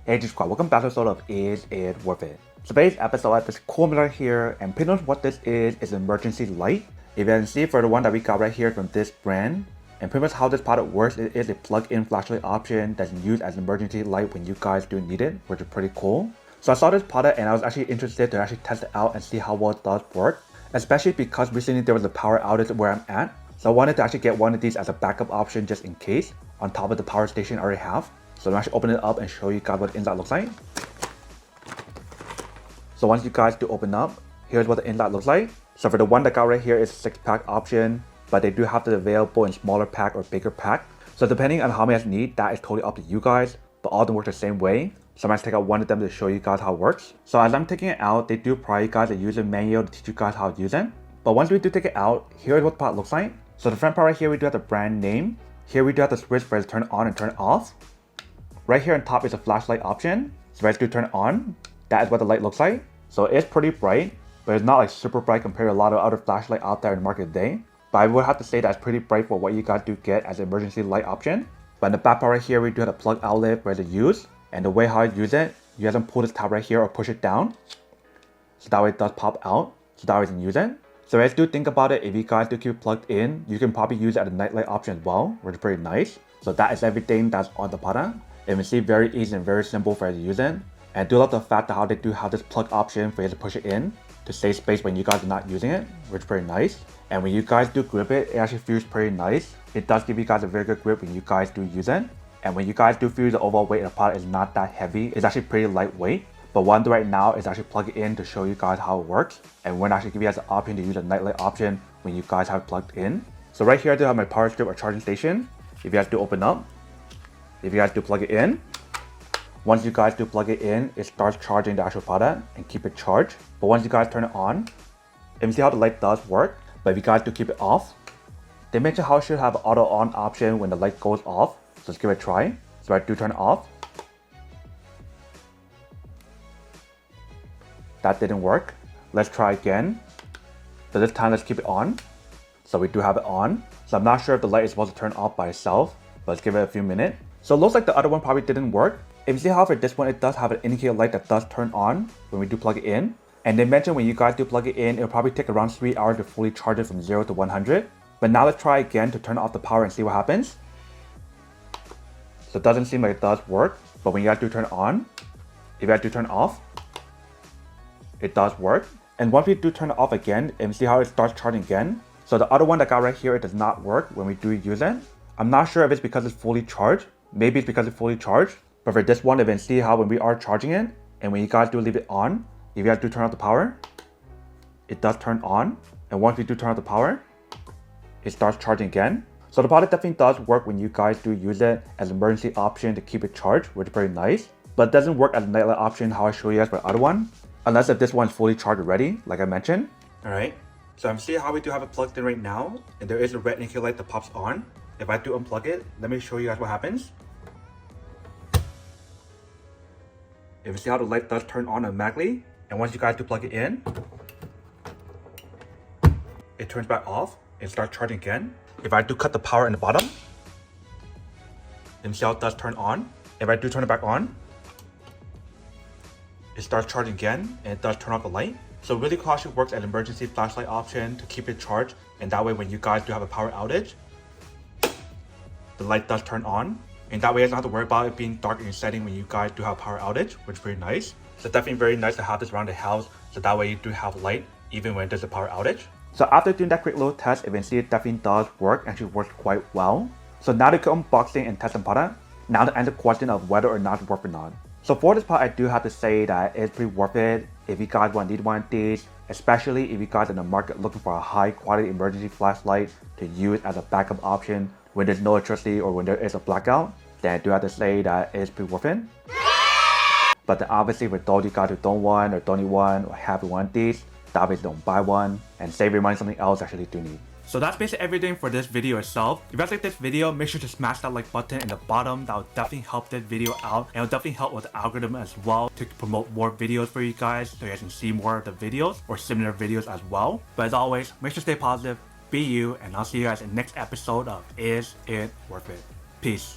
Hey G-Squad, welcome back to episode of Is It Worth It? So today's episode, I have this cool mirror here, and pretty much what this is emergency light. If you can see for the one that we got right here from this brand, and pretty much how this product works, it is a plug-in flashlight option that's used as an emergency light when you guys do need it, which is pretty cool. So I saw this product and I was actually interested to actually test it out and see how well it does work, especially because recently there was a power outage where I'm at. So I wanted to actually get one of these as a backup option just in case, on top of the power station I already have. So I'm actually open it up and show you guys what the inside looks like. So once you guys do open up, here's what the inside looks like. So for the one that got right here is a 6-pack option, but they do have it available in smaller pack or bigger pack. So depending on how many you need, that is totally up to you guys, but all of them work the same way. So I'm going to take out one of them to show you guys how it works. So as I'm taking it out, they do provide you guys a user manual to teach you guys how to use it. But once we do take it out, here's what the part looks like. So the front part right here, we do have the brand name. Here we do have the switch for it to turn on and turn off. Right here on top is a flashlight option. So as you turn it on, that is what the light looks like. So it's pretty bright, but it's not like super bright compared to a lot of other flashlight out there in the market today. But I would have to say that it's pretty bright for what you guys do get as an emergency light option. But in the back part right here, we do have a plug outlet for it to use. And the way how I use it, you guys can pull this tab right here or push it down. So that way it does pop out. So that way you can use it. So as you do think about it, if you guys do keep it plugged in, you can probably use it as a nightlight option as well, which is pretty nice. So that is everything that's on the product. You can see very easy and very simple for you to use it. And I do love the fact that how they do have this plug option for you to push it in to save space when you guys are not using it, which is pretty nice. And when you guys do grip it, it actually feels pretty nice. It does give you guys a very good grip when you guys do use it. And when you guys do feel the overall weight of the product is not that heavy, it's actually pretty lightweight. But what I'm doing right now is actually plug it in to show you guys how it works. And we're actually give you guys the option to use a nightlight option when you guys have it plugged in. So right here I do have my power strip or charging station. If you guys do open up, if you guys do plug it in, once you guys do plug it in, it starts charging the actual product and keep it charged. But once you guys turn it on, you can see how the light does work. But if you guys do keep it off, they mention how it should have an auto on option when the light goes off. So let's give it a try. So I do turn it off. That didn't work. Let's try again. So this time let's keep it on. So we do have it on. So I'm not sure if the light is supposed to turn off by itself, but let's give it a few minutes. So it looks like the other one probably didn't work. If you see how for this one, it does have an indicator light that does turn on when we do plug it in. And they mentioned when you guys do plug it in, it'll probably take around 3 hours to fully charge it from 0 to 100. But now let's try again to turn off the power and see what happens. So it doesn't seem like it does work, but when you guys do turn it on, if you guys do turn it off, it does work. And once we do turn it off again, and see how it starts charging again. So the other one that got right here, it does not work when we do use it. I'm not sure if it's because it's fully charged. Maybe it's because it's fully charged. But for this one, you can see how when we are charging it, and when you guys do leave it on, if you guys do turn off the power, it does turn on. And once we do turn off the power, it starts charging again. So the product definitely does work when you guys do use it as an emergency option to keep it charged, which is pretty nice. But it doesn't work as a nightlight option how I show you guys for the other one. Unless if this one's fully charged already, like I mentioned. Alright, so I'm seeing how we do have it plugged in right now. And there is a red indicator light that pops on. If I do unplug it, let me show you guys what happens. If you see how the light does turn on automatically, and once you guys do plug it in, it turns back off and starts charging again. If I do cut the power in the bottom, then see how it does turn on. If I do turn it back on, it starts charging again and it does turn off the light. So really cool actually works as an emergency flashlight option to keep it charged, and that way when you guys do have a power outage, the light does turn on. And that way you don't have to worry about it being dark in your setting when you guys do have power outage, which is pretty nice. So definitely very nice to have this around the house, so that way you do have light even when there's a power outage. So after doing that quick little test, you can see it definitely does work, actually works quite well. So now to go unboxing and test the product, now to answer the question of whether or not it's worth it or not. So for this part, I do have to say that it's pretty worth it if you guys need one of these, especially if you guys are in the market looking for a high quality emergency flashlight to use as a backup option when there's no electricity or when there is a blackout. Then I do have to say that it's pretty worth it. But then obviously for those you guys who don't want or don't need one or have one of these, obviously don't buy one and save your money on something else you actually do need. So that's basically everything for this video itself. If you guys like this video, make sure to smash that like button in the bottom. That will definitely help this video out, and it will definitely help with the algorithm as well to promote more videos for you guys so you guys can see more of the videos or similar videos as well. But as always, make sure to stay positive, be you, and I'll see you guys in the next episode of Is It Worth It? Peace.